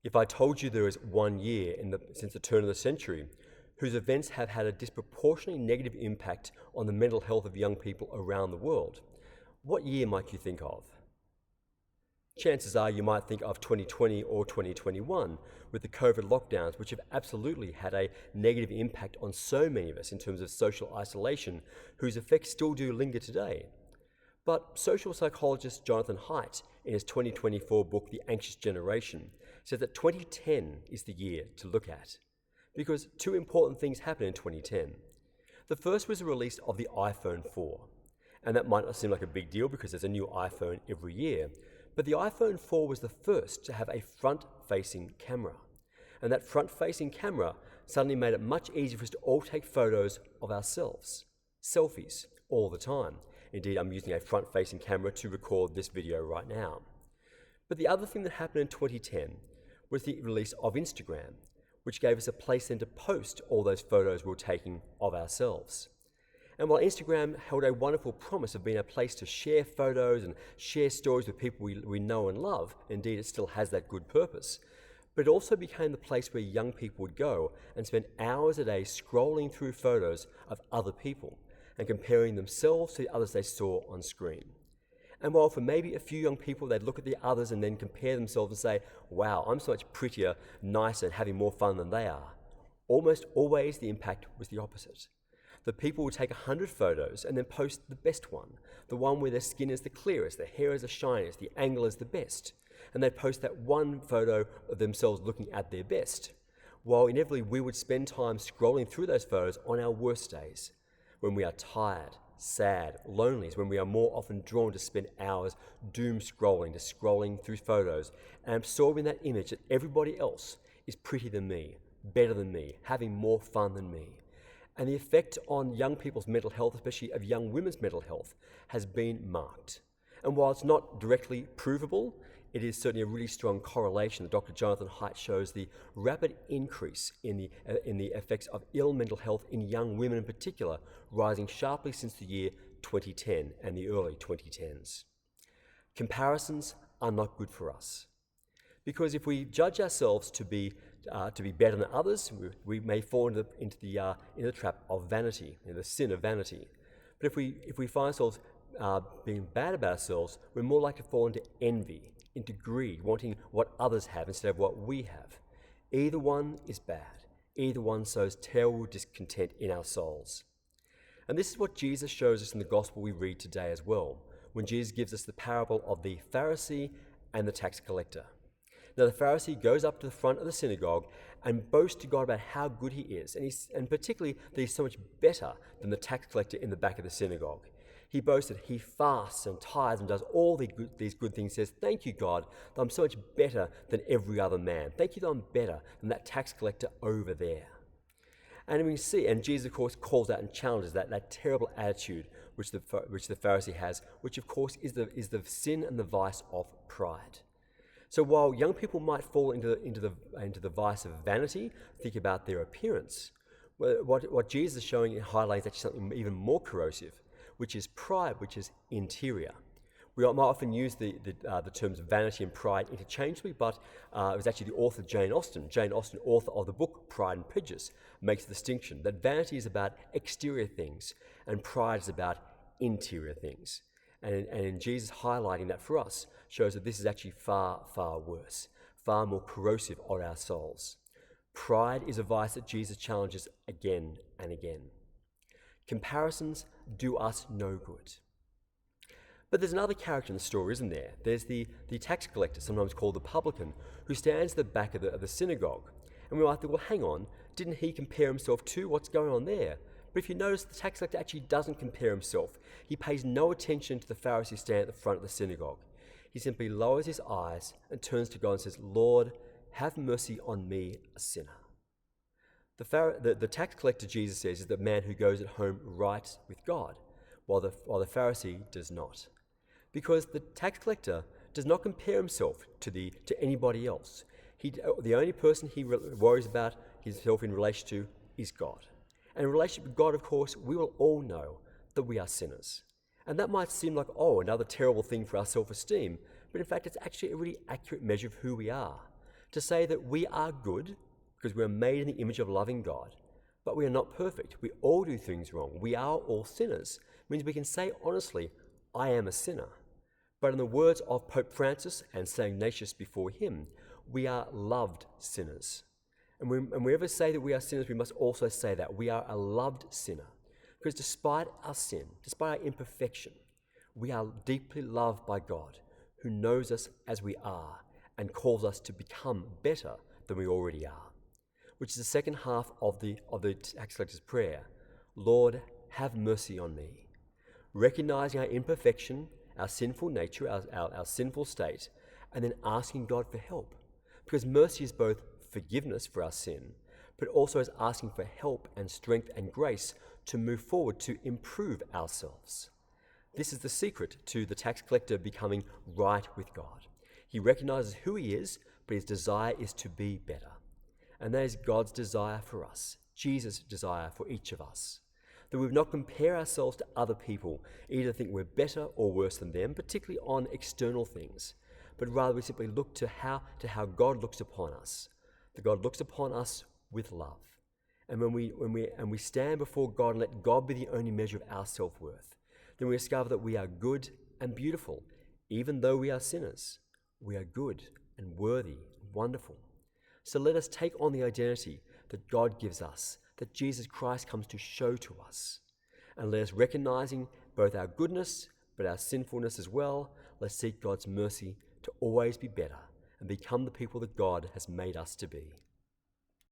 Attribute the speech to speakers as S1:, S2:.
S1: If I told you there is one year since the turn of the century whose events have had a disproportionately negative impact on the mental health of young people around the world, what year might you think of? Chances are you might think of 2020 or 2021 with the COVID lockdowns, which have absolutely had a negative impact on so many of us in terms of social isolation, whose effects still do linger today. But social psychologist Jonathan Haidt, in his 2024 book, The Anxious Generation, says that 2010 is the year to look at, because two important things happened in 2010. The first was the release of the iPhone 4, and that might not seem like a big deal because there's a new iPhone every year, but the iPhone 4 was the first to have a front-facing camera, and that front-facing camera suddenly made it much easier for us to all take photos of ourselves, selfies, all the time. Indeed, I'm using a front-facing camera to record this video right now. But the other thing that happened in 2010 was the release of Instagram, which gave us a place then to post all those photos we were taking of ourselves. And while Instagram held a wonderful promise of being a place to share photos and share stories with people we know and love, indeed it still has that good purpose, but it also became the place where young people would go and spend hours a day scrolling through photos of other people and comparing themselves to the others they saw on screen. And while for maybe a few young people they'd look at the others and then compare themselves and say, wow, I'm so much prettier, nicer, and having more fun than they are, almost always the impact was the opposite. The people would take 100 photos and then post the best one, the one where their skin is the clearest, their hair is the shiniest, the angle is the best. And they'd post that one photo of themselves looking at their best. While inevitably we would spend time scrolling through those photos on our worst days, when we are tired, sad, lonely, is when we are more often drawn to spend hours doom scrolling through photos and absorbing that image that everybody else is prettier than me, better than me, having more fun than me. And the effect on young people's mental health, especially of young women's mental health, has been marked. And while it's not directly provable, it is certainly a really strong correlation that Dr. Jonathan Haidt shows the rapid increase in the effects of ill mental health in young women in particular, rising sharply since the year 2010 and the early 2010s. Comparisons are not good for us, because if we judge ourselves to be better than others, we may fall into the trap of vanity, the sin of vanity. But if we find ourselves being bad about ourselves, we're more likely to fall into envy, into greed, wanting what others have instead of what we have. Either one is bad. Either one sows terrible discontent in our souls. And this is what Jesus shows us in the gospel we read today as well, when Jesus gives us the parable of the Pharisee and the tax collector. Now the Pharisee goes up to the front of the synagogue and boasts to God about how good he is, and particularly that he's so much better than the tax collector in the back of the synagogue. He boasts that he fasts and tithes and does all these good things, says, thank you, God, that I'm so much better than every other man. Thank you that I'm better than that tax collector over there. And we see, and Jesus, of course, calls out and challenges that terrible attitude which the Pharisee has, which, of course, is the sin and the vice of pride. So while young people might fall into the vice of vanity, think about their appearance, what Jesus is showing and highlighting is actually something even more corrosive, which is pride, which is interior. We might often use the terms vanity and pride interchangeably, but it was actually the author Jane Austen, author of the book Pride and Prejudice, makes the distinction that vanity is about exterior things and pride is about interior things. And in Jesus highlighting that for us shows that this is actually far, far worse, far more corrosive on our souls. Pride is a vice that Jesus challenges again and again. Comparisons do us no good. But there's another character in the story, isn't there? There's the tax collector, sometimes called the publican, who stands at the back of the synagogue. And we might think, well, hang on, didn't he compare himself to what's going on there? But if you notice, the tax collector actually doesn't compare himself. He pays no attention to the Pharisee standing at the front of the synagogue. He simply lowers his eyes and turns to God and says, Lord, have mercy on me, a sinner. The tax collector, Jesus says, is the man who goes at home right with God, while the Pharisee does not. Because the tax collector does not compare himself to anybody else. The only person he worries about himself in relation to is God. And in relationship with God, of course, we will all know that we are sinners. And that might seem like, another terrible thing for our self-esteem, but in fact it's actually a really accurate measure of who we are. To say that we are good because we are made in the image of loving God, but we are not perfect. We all do things wrong. We are all sinners. It means we can say honestly, I am a sinner. But in the words of Pope Francis and St. Ignatius before him, we are loved sinners. And when we ever say that we are sinners, we must also say that we are a loved sinner. Because despite our sin, despite our imperfection, we are deeply loved by God, who knows us as we are and calls us to become better than we already are. Which is the second half of the tax collector's prayer. Lord, have mercy on me. Recognizing our imperfection, our sinful nature, our sinful state, and then asking God for help. Because mercy is both forgiveness for our sin, but also is asking for help and strength and grace to move forward to improve ourselves. This is the secret to the tax collector becoming right with God. He recognizes who he is, but his desire is to be better. And that is God's desire for us, Jesus' desire for each of us. That we would not compare ourselves to other people, either think we're better or worse than them, particularly on external things, but rather we simply look to how God looks upon us. That God looks upon us with love. And when we stand before God and let God be the only measure of our self-worth, then we discover that we are good and beautiful, even though we are sinners. We are good and worthy and wonderful. So let us take on the identity that God gives us, that Jesus Christ comes to show to us. And let us, recognizing both our goodness but our sinfulness as well, let's seek God's mercy to always be better and become the people that God has made us to be.